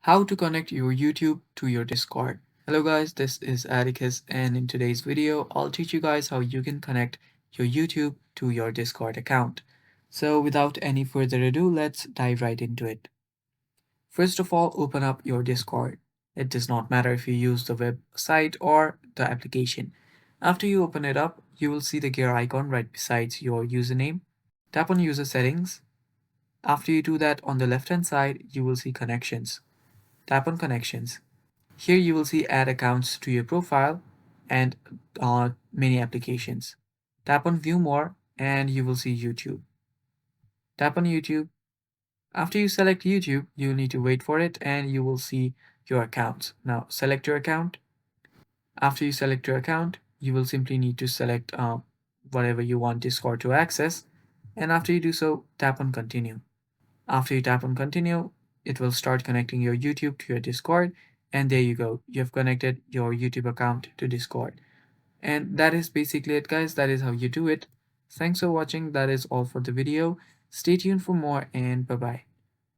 How to connect your YouTube to your Discord. Hello guys, this is Atticus and in today's video, I'll teach you guys how you can connect your YouTube to your Discord account. So without any further ado, let's dive right into it. First of all, open up your Discord. It does not matter if you use the website or the application. After you open it up, you will see the gear icon right beside your username. Tap on user settings. After you do that, on the left hand side, you will see connections. Tap on connections. Here you will see add accounts to your profile and many applications. Tap on view more and you will see YouTube. Tap on YouTube. After you select YouTube, you need to wait for it and you will see your accounts. Now select your account. After you select your account, you will simply need to select whatever you want Discord to access. And after you do so, tap on continue. After you tap on continue, it will start connecting your YouTube to your Discord. And there you go. You have connected your YouTube account to Discord. And that is basically it, guys. That is how you do it. Thanks for watching. That is all for the video. Stay tuned for more and bye bye.